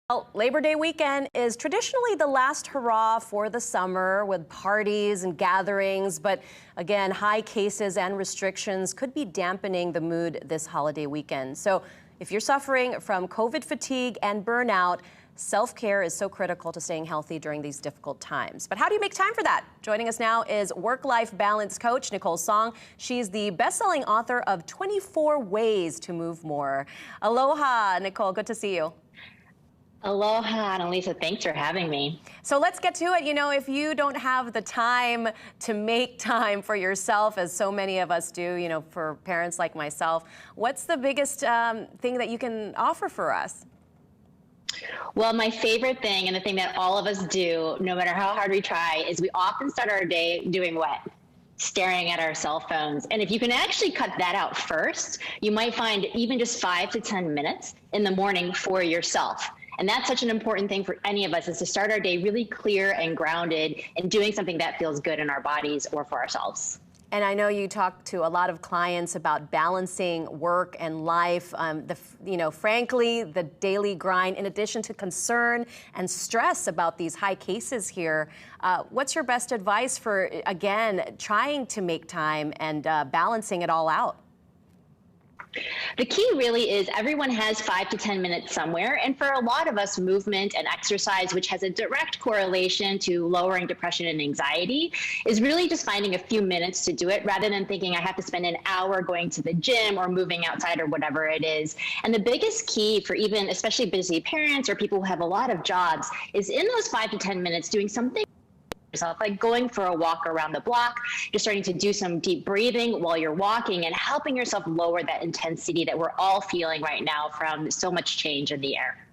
Well, Labor Day weekend is traditionally the last hurrah for the summer with parties and gatherings. But again, high cases and restrictions could be dampening the mood this holiday weekend. So if you're suffering from COVID fatigue and burnout, self-care is so critical to staying healthy during these difficult times. But how do you make time for that? Joining us now is work-life balance coach Nicole Tsong. She's the best-selling author of 24 Ways to Move More. Aloha, Nicole. Good to see you. Aloha, Annalisa. Thanks for having me. So let's get to it. You know, if you don't have the time to make time for yourself, as so many of us do, you know, for parents like myself, what's the biggest thing that you can offer for us? Well, my favorite thing, and the thing that all of us do, no matter how hard we try, is we often start our day doing what? Staring at our cell phones. And if you can actually cut that out first, you might find even just 5 to 10 minutes in the morning for yourself. And that's such an important thing for any of us, is to start our day really clear and grounded and doing something that feels good in our bodies or for ourselves. And I know you talk to a lot of clients about balancing work and life. Frankly, the daily grind, in addition to concern and stress about these high cases here, what's your best advice for, again, trying to make time and balancing it all out? The key really is everyone has 5 to 10 minutes somewhere. And for a lot of us, movement and exercise, which has a direct correlation to lowering depression and anxiety, is really just finding a few minutes to do it rather than thinking I have to spend an hour going to the gym or moving outside or whatever it is. And the biggest key for even especially busy parents or people who have a lot of jobs is in those 5 to 10 minutes doing something yourself, like going for a walk around the block, just starting to do some deep breathing while you're walking and helping yourself lower that intensity that we're all feeling right now from so much change in the air.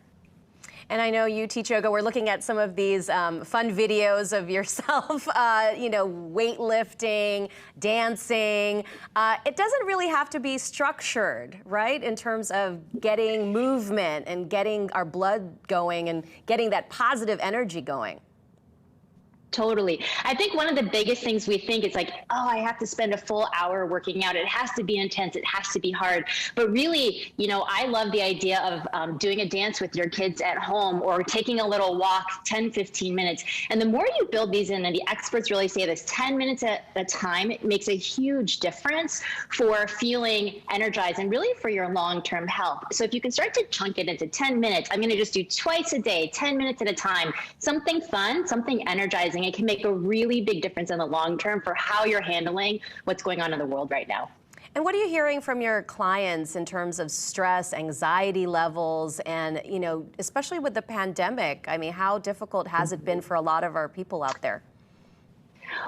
And I know you teach yoga. We're looking at some of these fun videos of yourself, weightlifting, dancing. It doesn't really have to be structured, right, in terms of getting movement and getting our blood going and getting that positive energy going. Totally. I think one of the biggest things we think is like, oh, I have to spend a full hour working out. It has to be intense. It has to be hard. But really, you know, I love the idea of doing a dance with your kids at home or taking a little walk, 10, 15 minutes. And the more you build these in, and the experts really say this, 10 minutes at a time, it makes a huge difference for feeling energized and really for your long-term health. So if you can start to chunk it into 10 minutes, I'm going to just do twice a day, 10 minutes at a time, something fun, something energizing. It can make a really big difference in the long term for how you're handling what's going on in the world right now. And what are you hearing from your clients in terms of stress, anxiety levels, and, you know, especially with the pandemic? I mean, how difficult has it been for a lot of our people out there?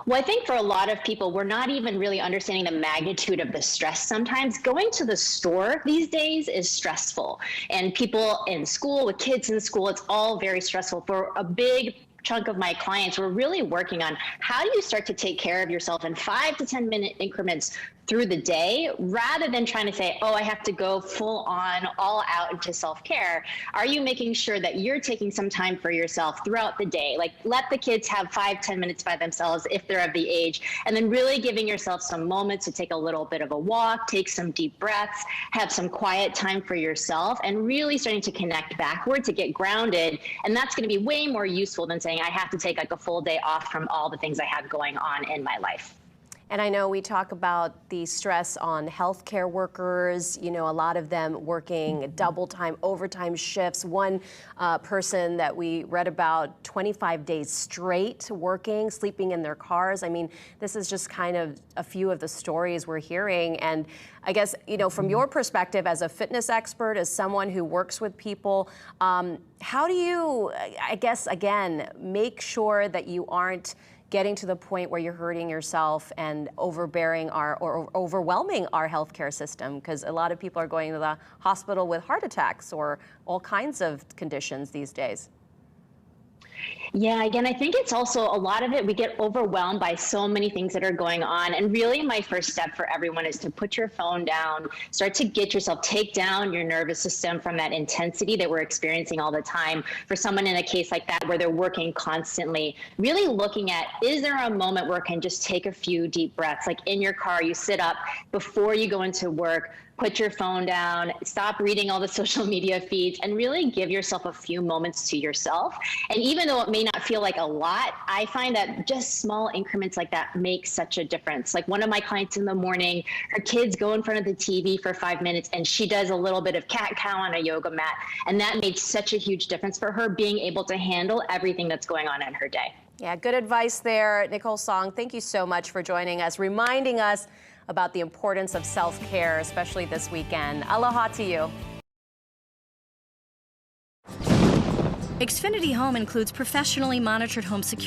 Well, I think for a lot of people, we're not even really understanding the magnitude of the stress. Sometimes going to the store these days is stressful. And people in school, with kids in school, it's all very stressful. For a big chunk of my clients, we're really working on how do you start to take care of yourself in 5 to 10 minute increments through the day, rather than trying to say, oh, I have to go full on, all out into self-care. Are you making sure that you're taking some time for yourself throughout the day? Like, let the kids have 5, 10 minutes by themselves if they're of the age, and then really giving yourself some moments to take a little bit of a walk, take some deep breaths, have some quiet time for yourself, and really starting to connect backward to get grounded. And that's going to be way more useful than saying I have to take like a full day off from all the things I have going on in my life. And I know we talk about the stress on healthcare workers, you know, a lot of them working double time, overtime shifts. One person that we read about 25 days straight working, sleeping in their cars. I mean, this is just kind of a few of the stories we're hearing. And I guess, you know, from your perspective as a fitness expert, as someone who works with people, how do you, I guess, again, make sure that you aren't getting to the point where you're hurting yourself and overbearing or overwhelming our healthcare system? Because a lot of people are going to the hospital with heart attacks or all kinds of conditions these days. Yeah, again, I think it's also a lot of it, we get overwhelmed by so many things that are going on. And really my first step for everyone is to put your phone down, start to get yourself, take down your nervous system from that intensity that we're experiencing all the time. For someone in a case like that where they're working constantly, really looking at, is there a moment where I can just take a few deep breaths? Like in your car, you sit up before you go into work, put your phone down, stop reading all the social media feeds, and really give yourself a few moments to yourself. And even though it may not feel like a lot, I find that just small increments like that make such a difference. Like one of my clients in the morning, her kids go in front of the TV for 5 minutes and she does a little bit of cat-cow on a yoga mat. And that made such a huge difference for her being able to handle everything that's going on in her day. Yeah, good advice there. Nicole Tsong, thank you so much for joining us, reminding us about the importance of self-care, especially this weekend. Aloha to you. Xfinity Home includes professionally monitored home security.